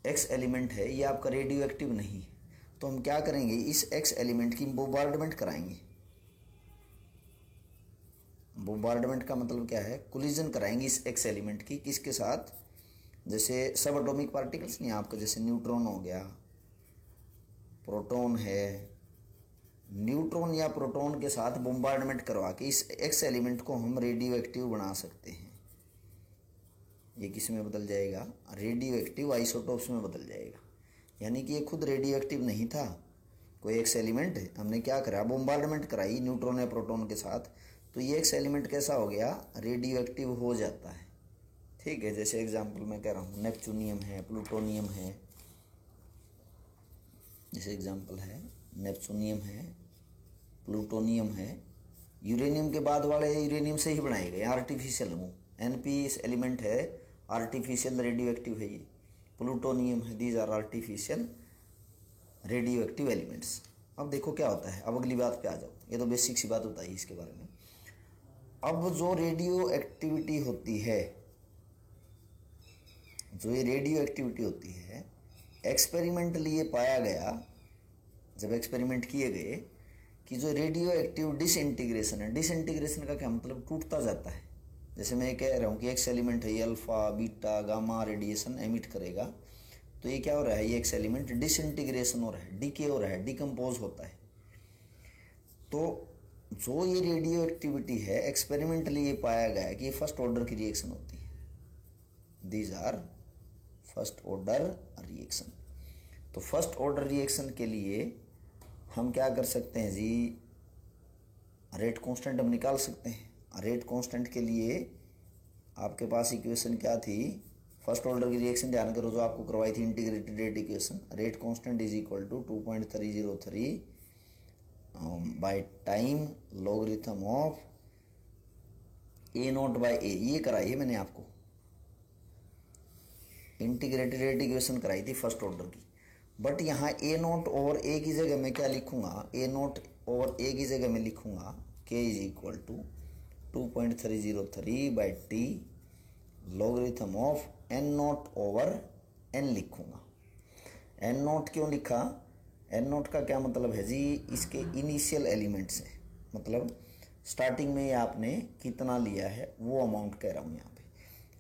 एक्स एलिमेंट है, ये आपका रेडियो एक्टिव नहीं, तो हम क्या करेंगे, इस एक्स एलिमेंट की बोmbardment कराएंगे। बोmbardment का मतलब क्या है, कोलिजन कराएंगे इस एक्स एलिमेंट की, किसके साथ, जैसे सब एटॉमिक पार्टिकल्स नहीं आपका, जैसे न्यूट्रॉन हो गया, प्रोटॉन है, न्यूट्रॉन या प्रोटॉन के साथ बोmbardment करवा के इस एक्स एलिमेंट को हम रेडियो एक्टिव बना सकते हैं। ये किस में बदल जाएगा, रेडियो एक्टिव आइसोटोप्स में बदल जाएगा। यानी कि ये खुद रेडियो एक्टिव नहीं था, कोई एक्स एलिमेंट है, हमने क्या करा, बोmbardment कराई न्यूट्रॉन या प्रोटॉन के साथ, तो ये एक्स एलिमेंट कैसा हो गया, रेडियो एक्टिव हो जाता है। ठीक है, जैसे एग्जाम्पल मैं कह रहा हूँ, नेपच्यूनियम है, प्लूटोनियम है, जैसे एग्जाम्पल है नेपच्यूनियम है, प्लूटोनियम है। यूरेनियम के बाद वाले यूरेनियम से ही बनाए गए, आर्टिफिशियल हूँ, एनपी एलिमेंट है, आर्टिफिशियल रेडियो एक्टिव है। ये प्लूटोनियम है, these are artificial radio active elements. अब देखो क्या होता है, अब अगली बात पे आ जाओ, ये तो बेसिक सी बात बताई इसके बारे में। अब जो रेडियो एक्टिविटी होती है, जो ये रेडियो एक्टिविटी होती है, एक्सपेरिमेंटली ये पाया गया, जब एक्सपेरिमेंट किए गए कि जो रेडियो एक्टिव डिसइंटीग्रेशन है, डिसइंटीग्रेशन का क्या मतलब, टूटता जाता है। जैसे मैं कह रहा हूँ कि एक्स एलिमेंट है, ये alpha beta gamma radiation emit करेगा, तो ये क्या हो रहा है, ये एक्स एलिमेंट डिसइंटीग्रेशन हो रहा है, डीके हो रहा है, डिकम्पोज होता है। तो जो ये रेडियो एक्टिविटी है, एक्सपेरिमेंटली ये पाया गया कि ये फर्स्ट ऑर्डर की रिएक्शन होती है, these are first order reaction. तो फर्स्ट ऑर्डर रिएक्शन के लिए हम क्या कर सकते हैं जी, रेट कांस्टेंट हम निकाल सकते हैं। रेट कांस्टेंट के लिए आपके पास इक्वेशन क्या थी, फर्स्ट ऑर्डर की रिएक्शन ध्यान करो जो आपको करवाई थी, integrated rate equation, rate constant is equal to 2.303 by time logarithm of A not by A. ये कराई है मैंने आपको, इंटीग्रेटेड रेट इक्वेशन कराई थी फर्स्ट ऑर्डर की। बट यहाँ ए नॉट ओवर ए की जगह मैं क्या लिखूंगा, ए नॉट ओवर ए की जगह मैं लिखूंगा k is equal to 2.303 by t logarithm of n not over n लिखूंगा। एन नॉट क्यों लिखा, एन नॉट का क्या मतलब है जी, इसके इनिशियल एलिमेंट्स है, मतलब स्टार्टिंग में आपने कितना लिया है वो अमाउंट कह रहा हूँ यहाँ पे,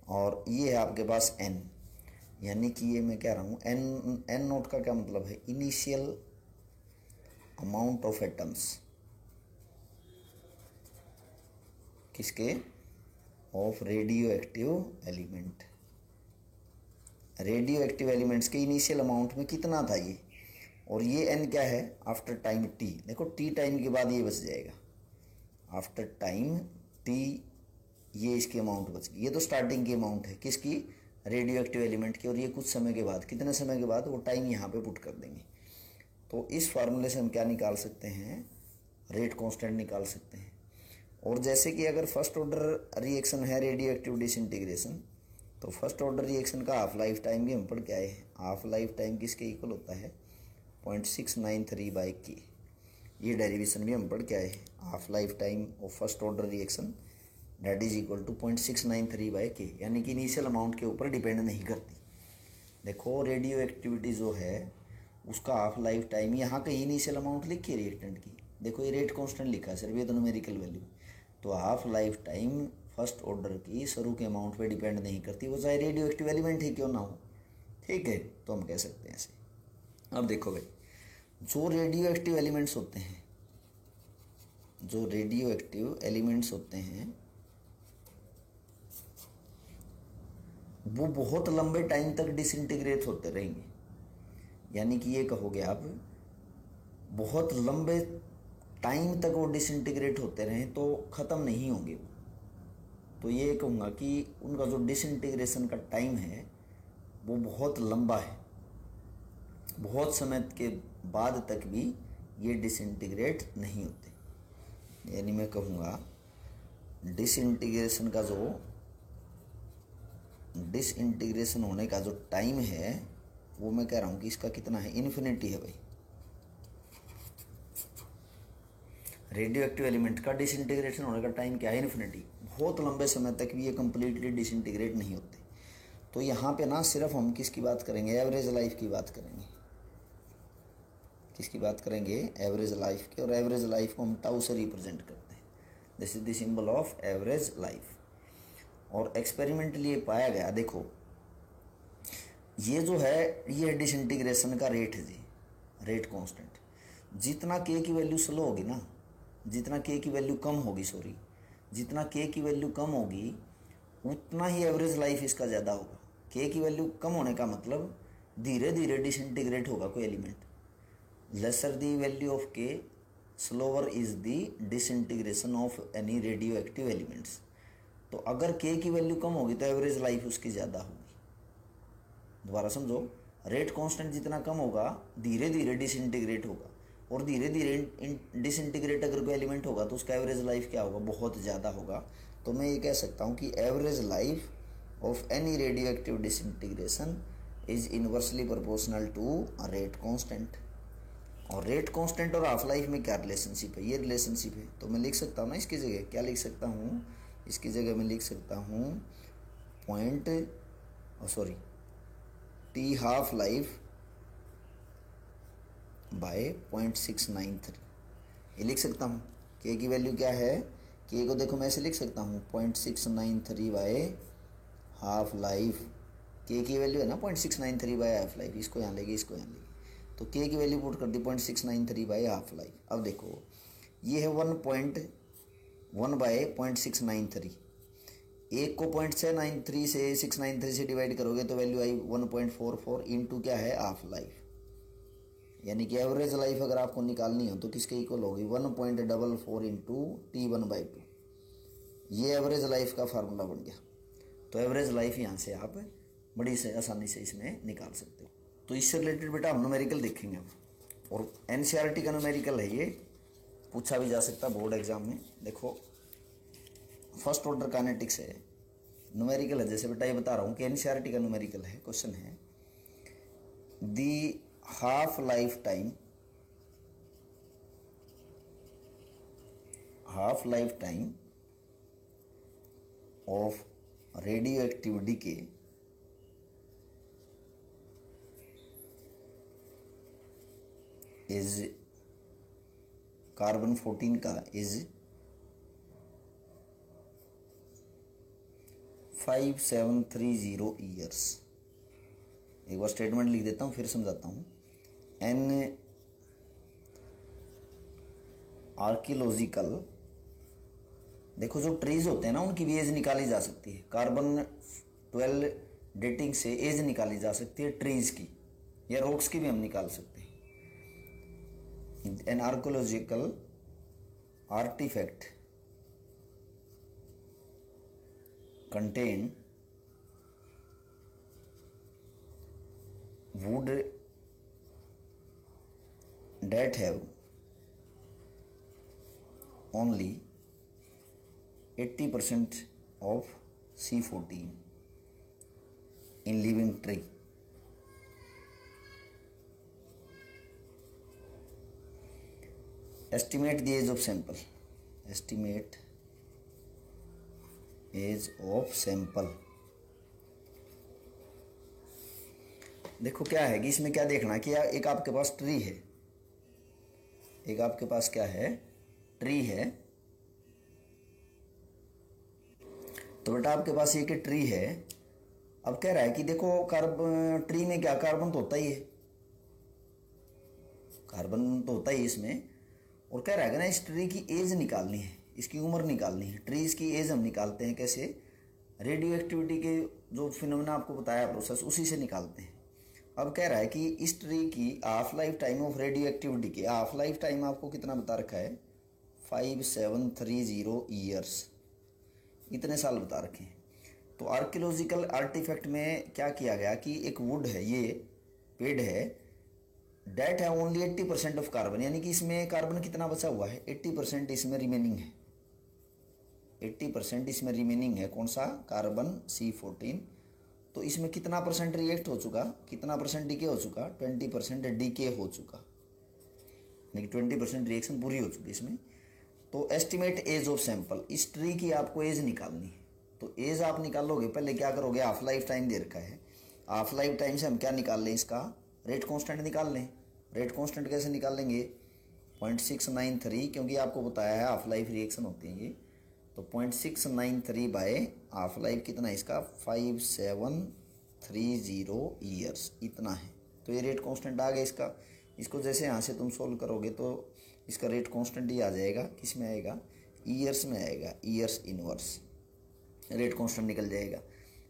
और ये है आपके पास एन, यानी कि ये मैं कह रहा हूँ एन नोट का क्या मतलब है, इनिशियल अमाउंट ऑफ एटम्स, किसके, of radio active element. Radio active elements के इनिशियल अमाउंट में कितना था ये, और ये एन क्या है, आफ्टर टाइम टी। देखो टी टाइम के बाद ये बच जाएगा, आफ्टर टाइम टी ये इसकी अमाउंट बच गई। ये तो स्टार्टिंग की अमाउंट है, किसकी, रेडियो एक्टिव एलिमेंट की, और ये कुछ समय के बाद, कितने समय के बाद, वो टाइम यहाँ पे पुट कर देंगे। तो इस फार्मूले से हम क्या निकाल सकते हैं, रेट कांस्टेंट निकाल सकते हैं। और जैसे कि अगर फर्स्ट ऑर्डर रिएक्शन है रेडियो एक्टिव डिसइंटीग्रेशन, तो फर्स्ट ऑर्डर रिएक्शन का हाफ लाइफ टाइम भी हम पढ़ के आए हैं। हाफ लाइफ टाइम किसके इक्वल होता है, 0.693/k। ये डेरिवेशन भी हम पढ़ के आए हैं। Half life time of first order reaction that is equal to 0.693/k, यानी कि इनिशियल अमाउंट के ऊपर डिपेंड नहीं करती। देखो रेडियो एक्टिविटी जो है उसका हाफ लाइफ टाइम, यहाँ कहीं इनिशियल अमाउंट लिखी है रिएक्टेंट की, देखो ये रेट कांस्टेंट लिखा है सिर्फ, ये तो न्यूमेरिकल वैल्यू। तो half life time first order की शुरू के अमाउंट पे डिपेंड नहीं करती, वो चाहे रेडियो एक्टिव एलिमेंट ही क्यों ना हो, ठीक है। तो हम कह सकते हैं ऐसे। अब देखो भाई, जो रेडियो एक्टिव एलिमेंट्स होते हैं, जो रेडियो एक्टिव एलिमेंट्स होते हैं वो बहुत लंबे टाइम तक डिसइंटीग्रेट होते रहेंगे। यानी कि ये कहोगे आप, बहुत लंबे टाइम तक वो डिसइंटीग्रेट होते रहें तो ख़त्म नहीं होंगे वो। तो ये कहूँगा कि उनका जो डिसइंटीग्रेशन का टाइम है वो बहुत लंबा है, बहुत समय के बाद तक भी ये डिसइंटीग्रेट नहीं होते। यानी मैं कहूँगा डिसइंटीग्रेशन होने का जो टाइम है वो मैं कह रहा हूँ कि इसका कितना है, इन्फिनिटी है भाई। रेडियो एक्टिव एलिमेंट का डिसइंटीग्रेशन होने का टाइम क्या है, इन्फिनिटी। बहुत लंबे समय तक भी ये कंप्लीटली डिसइंटीग्रेट नहीं होते। तो यहाँ पे ना सिर्फ हम किसकी बात करेंगे, एवरेज लाइफ की बात करेंगे। किसकी बात करेंगे, एवरेज लाइफ की। और एवरेज लाइफ को हम टाउ से रिप्रेजेंट करते हैं, this is the symbol of average life. और एक्सपेरिमेंटली ये पाया गया, देखो ये जो है ये डिसइंटीग्रेशन का रेट है जी, रेट कांस्टेंट। जितना के की वैल्यू स्लो होगी ना, जितना के की वैल्यू कम होगी, जितना के की वैल्यू कम होगी उतना ही एवरेज लाइफ इसका ज़्यादा होगा। के की वैल्यू कम होने का मतलब धीरे धीरे डिसइंटीग्रेट होगा कोई element. Lesser the value of K, slower is the disintegration of any radio active elements. तो अगर के की वैल्यू कम होगी तो एवरेज लाइफ उसकी ज़्यादा होगी। दोबारा समझो, रेट कांस्टेंट जितना कम होगा धीरे धीरे डिसइंटीग्रेट होगा, और धीरे धीरे डिसइंटीग्रेट अगर कोई एलिमेंट होगा तो उसका एवरेज लाइफ क्या होगा, बहुत ज़्यादा होगा। तो मैं ये कह सकता हूँ कि average life of any radio active disintegration is inversely proportional to rate constant. और रेट कांस्टेंट और हाफ लाइफ में क्या रिलेशनशिप है, ये रिलेशनशिप है। तो मैं लिख सकता हूँ ना, इसकी जगह क्या लिख सकता हूँ, इसकी जगह मैं लिख सकता हूँ टी हाफ लाइफ बाय 0.693, ये लिख सकता हूँ। के की वैल्यू क्या है, के को देखो मैं ऐसे लिख सकता हूँ 0.693 बाय हाफ लाइफ। के की वैल्यू है ना 0.693 बाय हाफ लाइफ, इसको यहाँ लेगी, इसको यहाँ लेगी, तो के की वैल्यू पुट कर दी 0.693 बाय हाफ लाइफ। अब देखो ये है 1.1 बाय 0.693, एक को 0.693 से 693 से डिवाइड करोगे तो वैल्यू आई 1.44 इंटू क्या है, हाफ लाइफ। यानी कि एवरेज लाइफ अगर आपको निकालनी हो तो किसके इक्वल होगी, 1.44 इंटू T1/2। ये एवरेज लाइफ का फार्मूला बन गया। तो एवरेज लाइफ यहाँ से आप बड़ी से आसानी से इसमें निकाल सकते हो। तो इससे रिलेटेड बेटा हम न्यूमेरिकल देखेंगे अब, और एनसीईआरटी का न्यूमेरिकल है, ये पूछा भी जा सकता बोर्ड एग्जाम में। देखो फर्स्ट ऑर्डर काइनेटिक्स है, न्यूमेरिकल है, जैसे बेटा ये बता रहा हूँ कि एनसीईआरटी का न्यूमेरिकल है। क्वेश्चन है the half life time of radio active decay is carbon 14 का इज 5730 ईयर्स। एक बार स्टेटमेंट लिख देता हूँ फिर समझाता हूँ। एन आर्कियोलॉजिकल, देखो जो ट्रीज होते हैं ना उनकी भी एज निकाली जा सकती है। कार्बन 12 डेटिंग से एज निकाली जा सकती है ट्रीज की, या रॉक्स की भी हम निकाल सकते हैं। An archaeological artefact contain wood that have only 80% of C14 in living tree. Estimate the age of sample. Estimate age of sample. देखो क्या है कि इसमें क्या देखना कि एक आपके पास ट्री है, एक आपके पास क्या है, ट्री है। तो बेटा आपके पास ये कि ट्री है। अब कह रहा है कि देखो कार्बन, ट्री में क्या कार्बन तो होता ही है, कार्बन तो होता ही इसमें। और कह रहा है कि ना इस ट्री की एज निकालनी है, इसकी उम्र निकालनी है। ट्रीज की एज हम निकालते हैं कैसे, रेडियो एक्टिविटी के जो फिनोमेना आपको बताया प्रोसेस, उसी से निकालते हैं। अब कह रहा है कि इस ट्री की half life time of radio activity की हाफ लाइफ टाइम आपको कितना बता रखा है, 5730 ईयर्स, इतने साल बता रखे हैं। तो आर्कियोलॉजिकल आर्टिफैक्ट में क्या किया गया कि एक वुड है, ये पेड़ है, डेट है ओनली 80% ऑफ कार्बन, यानी कि इसमें कार्बन कितना बचा हुआ है, 80% इसमें रिमेनिंग है, 80% इसमें रिमेनिंग है। कौन सा, कार्बन C14। तो इसमें कितना परसेंट रिएक्ट हो चुका, कितना परसेंट डीके हो चुका, 20% डीके हो चुका, यानी कि 20% रिएक्शन पूरी हो चुकी इसमें। तो एस्टिमेट एज ऑफ सैंपल, इस ट्री की आपको एज निकालनी है। तो एज आप निकालोगे, पहले क्या करोगे, हाफ लाइफ टाइम दे रखा है, हाफ लाइफ टाइम से हम क्या निकाल लें, इसका रेट कांस्टेंट निकाल लें। रेट कांस्टेंट कैसे निकाल लेंगे, 0.693, क्योंकि आपको बताया है हाफ लाइफ रिएक्शन होती है ये। तो 0.693 बाय हाफ लाइफ कितना है इसका, 5730 ईयर्स, इतना है। तो ये रेट कांस्टेंट आ गया इसका। इसको जैसे यहाँ से तुम सोल्व करोगे तो इसका रेट कांस्टेंट ही आ जाएगा, किस में आएगा, ईयर्स में आएगा, ईयर्स इनवर्स, रेट कांस्टेंट निकल जाएगा।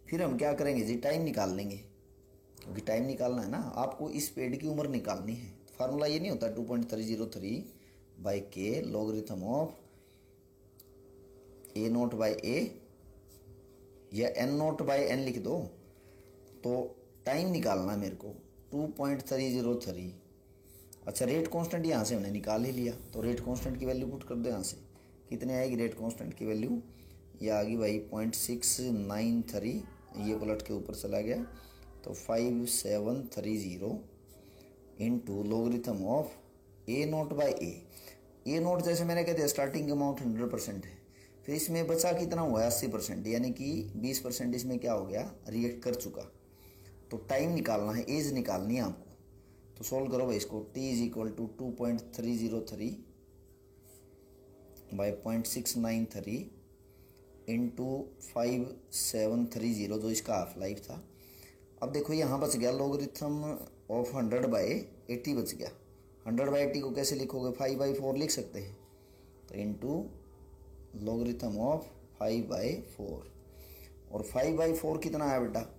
फिर हम क्या करेंगे जी, टाइम निकाल लेंगे, क्योंकि टाइम निकालना है ना आपको, इस पेड़ की उम्र निकालनी है। फार्मूला ये नहीं होता 2.303 बाई के लॉगरिथम ऑफ A0 बाई ए, या N0 बाई एन लिख दो। तो टाइम निकालना है मेरे को 2.303। अच्छा, रेट कांस्टेंट यहाँ से हमने निकाल ही लिया, तो रेट कांस्टेंट की वैल्यू पुट कर दो यहाँ से। कितने आएगी रेट कांस्टेंट की वैल्यू, ये आ गई भाई 0.693, ये पलट के ऊपर चला गया। तो 5730 into logarithm of A0 by A. A0 जैसे मैंने कहते हैं स्टार्टिंग अमाउंट 100% है, फिर इसमें बचा कितना हुआ है 80%, यानी कि 20% इसमें क्या हो गया, रिएक्ट कर चुका। तो टाइम निकालना है, एज निकालनी है आपको। तो सोल्व करो भाई इसको, T is equal to 2.303 by 0.693 into 5730, जो इसका हाफ लाइफ था। अब देखो यहाँ बच गया लॉगरिथम ऑफ 100 बाई 80 बच गया। 100 बाई 80 को कैसे लिखोगे, 5/4 लिख सकते हैं। तो इंटू लॉगरिथम ऑफ 5/4, और 5/4 कितना आया बेटा,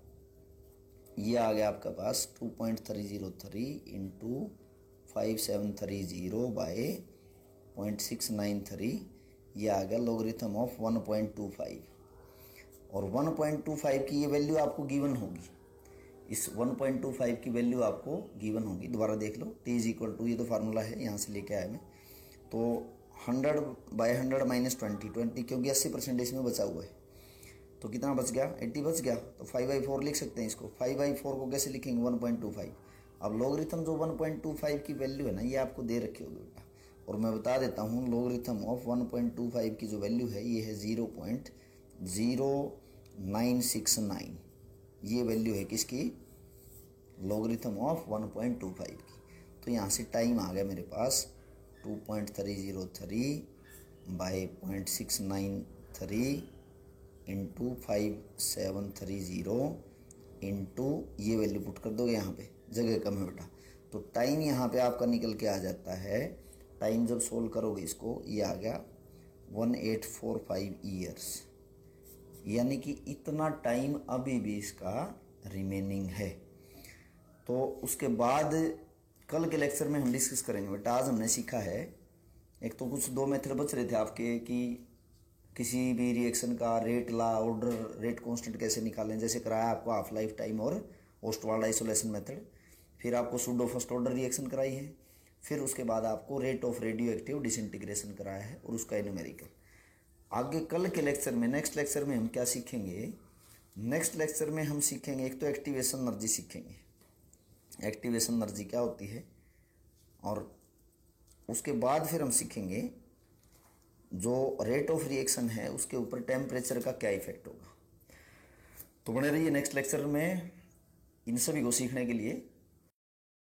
ये आ गया आपका पास 2.303 इंटू 5730 बाई 0.693, ये आ गया लॉगरिथम ऑफ 1.25। और 1.25 की ये वैल्यू आपको गिवन होगी, इस 1.25 की वैल्यू आपको गिवन होगी। दोबारा देख लो, T इज इक्वल टू, ये तो फार्मूला है, यहाँ से लेके आया मैं। तो 100 बाई 100 माइनस 20, क्योंकि 80% इसमें बचा हुआ है। तो कितना बच गया, 80 बच गया। तो 5/4 लिख सकते हैं इसको। 5/4 को कैसे लिखेंगे, 1.25। अब लॉगरिथम जो 1.25 की वैल्यू है ना, ये आपको दे रखी होगी बेटा। और मैं बता देता हूँ, लॉगरिथम ऑफ 1.25 की जो वैल्यू है, ये है 0.0969। ये वैल्यू है किसकी, लॉगरिथम ऑफ 1.25 की। तो यहाँ से टाइम आ गया मेरे पास 2.303 बाई 0.693 इंटू 5730 इंटू, ये वैल्यू पुट कर दोगे यहाँ पे, जगह कम है बेटा। तो टाइम यहाँ पे आपका निकल के आ जाता है, टाइम जब सोल्व करोगे इसको, ये आ गया 1845 ईयर्स, यानी कि इतना टाइम अभी भी इसका रिमेनिंग है। तो उसके बाद कल के लेक्चर में हम डिस्कस करेंगे बेटा। आज हमने सीखा है, एक तो कुछ 2 मेथड बच रहे थे आपके कि किसी भी रिएक्शन का रेट ला, ऑर्डर, रेट कांस्टेंट कैसे निकालें, जैसे कराया आपको हाफ लाइफ टाइम और ओस्टवाल्ड आइसोलेशन मेथड। फिर आपको सूडो फर्स्ट ऑर्डर रिएक्शन कराई है, फिर उसके बाद आपको rate of radio active disintegration कराया है और उसका न्यूमेरिकल। आगे कल के लेक्चर में, नेक्स्ट लेक्चर में हम क्या सीखेंगे? नेक्स्ट लेक्चर में हम सीखेंगे, एक तो एक्टिवेशन एनर्जी सीखेंगे, एक्टिवेशन एनर्जी क्या होती है, और उसके बाद फिर हम सीखेंगे जो रेट ऑफ रिएक्शन है उसके ऊपर टेम्परेचर का क्या इफेक्ट होगा। तो बने रहिए नेक्स्ट लेक्चर में इन सभी को सीखने के लिए।